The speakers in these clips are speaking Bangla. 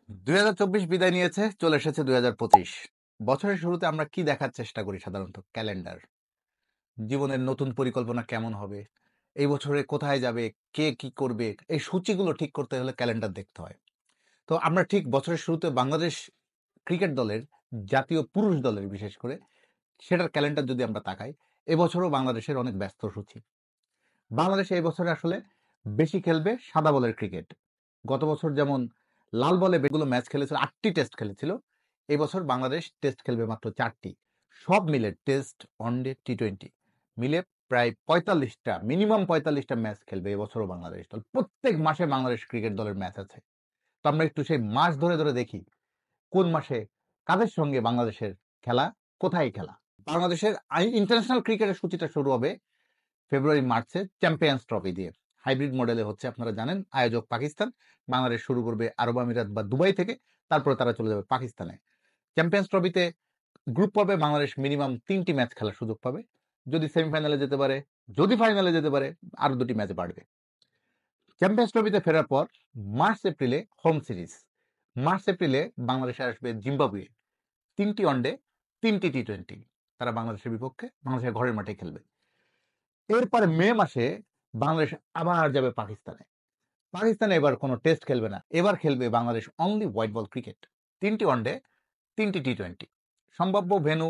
2024 বিদায় নিয়েছে, চলে এসেছে 2025। বছরের শুরুতে আমরা কি দেখার চেষ্টা করি সাধারণত? ক্যালেন্ডার। জীবনের নতুন পরিকল্পনা কেমন হবে? এই বছরে কোথায় যাবে? কে কি করবে? এই সূচিগুলো ঠিক করতে হলে ক্যালেন্ডার দেখতে হয়। তো আমরা ঠিক বছরের শুরুতে বাংলাদেশ ক্রিকেট দলের, জাতীয় পুরুষ দলের বিশেষ করে, সেটার ক্যালেন্ডার যদি আমরা তাকাই, এবছরও বাংলাদেশের অনেক ব্যস্ত সূচি। বাংলাদেশ এই বছরে আসলে বেশি খেলবে সাদা বলের ক্রিকেট। গত বছর যেমন লাল বলে বেগুলো ম্যাচ খেলেছিল, 8টি টেস্ট খেলেছিল। এবছর বাংলাদেশ টেস্ট খেলবে মাত্র 4টি। সব মিলে টেস্ট, ওয়ানডে, টি-20 মিলে প্রায় 45টা, মিনিমাম 45টা ম্যাচ খেলবে এবছরও বাংলাদেশ দল। প্রত্যেক মাসে বাংলাদেশ ক্রিকেট দলের ম্যাচ আছে। তো আমরা একটু সেই মাস ধরে ধরে দেখি কোন মাসে কাদের সঙ্গে বাংলাদেশের খেলা, কোথায় খেলা। বাংলাদেশের ইন্টারন্যাশনাল ক্রিকেটের সূচিটা শুরু হবে ফেব্রুয়ারি-মার্চে চ্যাম্পিয়ন্স ট্রফি দিয়ে। হাইব্রিড মডেলে হচ্ছে, আপনারা জানেন, আয়োজক পাকিস্তান। বাংলাদেশ শুরু করবে আরব আমিরাত বা দুবাই থেকে, তারপরে তারা চলে যাবে পাকিস্তানে। চ্যাম্পিয়ন্স ট্রফিতে গ্রুপ পর্বে বাংলাদেশ মিনিমাম 3টি ম্যাচ খেলার সুযোগ পাবে। যদি সেমিফাইনালে যেতে পারে, যদি ফাইনালে যেতে পারে, আরো 2টি ম্যাচ বাড়বে। চ্যাম্পিয়ন্স ট্রফিতে ফেরার পর মার্চ-এপ্রিলে হোম সিরিজ। মার্চ-এপ্রিলে বাংলাদেশে আসবে জিম্বাবুয়ে। 3টি ওয়ানডে, 3টি টি-20 তারা বাংলাদেশের বিপক্ষে বাংলাদেশের ঘরের মাঠে খেলবে। এরপরে মে মাসে বাংলাদেশ আবার যাবে পাকিস্তানে। পাকিস্তানে এবার কোনো টেস্ট খেলবে না, এবার খেলবে Bangladesh only white ball cricket. 3টি ওয়ানডে, 3টি টি-20। সম্ভাব্য ভেন্যু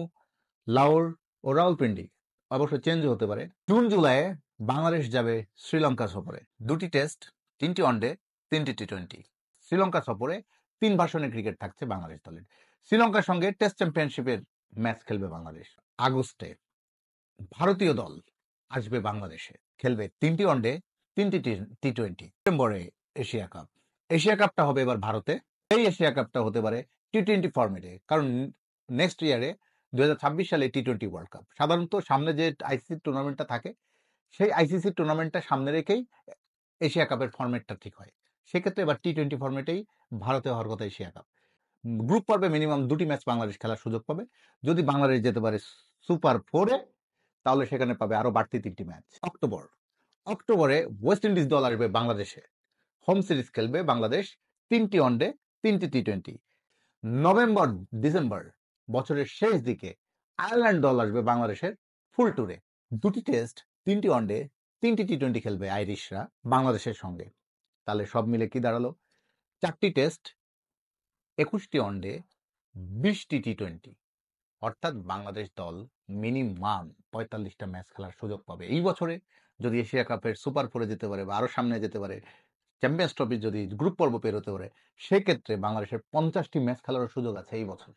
লাহোর ও রাওয়ালপিন্ডি, অবশ্য চেঞ্জ হতে পারে। জুন-জুলাইয়ে বাংলাদেশ যাবে শ্রীলঙ্কা সফরে। 2টি টেস্ট, 3টি ওয়ানডে, 3টি টি-20। শ্রীলঙ্কা সফরে 3 ভার্সনের ক্রিকেট থাকছে বাংলাদেশ দলের। শ্রীলঙ্কার সঙ্গে টেস্ট চ্যাম্পিয়নশিপের ম্যাচ খেলবে বাংলাদেশ। আগস্টে ভারতীয় দল আসবে বাংলাদেশে, খেলবে 3টি ওয়ানডে, 3টি টি-20। সেপ্টেম্বরে এশিয়া কাপ। এশিয়া কাপটা হবে এবার ভারতে। এই এশিয়া কাপটা হতে পারে টি-20 ফরম্যাটে, কারণ নেক্সট ইয়ারে 2026 সালে টি-20 ওয়ার্ল্ড কাপ। সাধারণত সামনে যে আইসিসি টুর্নামেন্টটা থাকে, সেই আইসিসি টুর্নামেন্টটা সামনে রেখেই এশিয়া কাপের ফরম্যাটটা ঠিক হয়। সেক্ষেত্রে এবার টি-20 ফরম্যাটেই ভারতে হওয়ার কথা এশিয়া কাপ। গ্রুপ পর্বে মিনিমাম 2টি ম্যাচ বাংলাদেশ খেলার সুযোগ পাবে। যদি বাংলাদেশ যেতে পারে সুপার 4-এ, তাহলে সেখানে পাবে আরো বাড়তি 3টি ম্যাচ। অক্টোবরে ওয়েস্ট ইন্ডিজ দল আসবে বাংলাদেশে। হোম সিরিজ খেলবে বাংলাদেশ, 3টি ওয়ানডে, 3টি টি-20। নভেম্বর ডিসেম্বর, বছরের শেষ দিকে আয়ারল্যান্ড দল আসবে বাংলাদেশের ফুল ট্যুরে। 2টি টেস্ট, 3টি ওয়ানডে, 3টি টি-20 খেলবে আইরিশরা বাংলাদেশের সঙ্গে। তাহলে সব মিলে কি দাঁড়ালো? 4টি টেস্ট, 21টি ওয়ানডে, 20টি টি-20। অর্থাৎ বাংলাদেশ দল মিনিমাম 45টা ম্যাচ খেলার সুযোগ পাবে এই বছরে। যদি এশিয়া কাপের সুপার 4-এ যেতে পারে বা আরো সামনে যেতে পারে, চ্যাম্পিয়ন্স ট্রফি যদি গ্রুপ পর্ব পেরোতে পারে, সেক্ষেত্রে বাংলাদেশের 50টি ম্যাচ খেলার সুযোগ আছে এই বছর।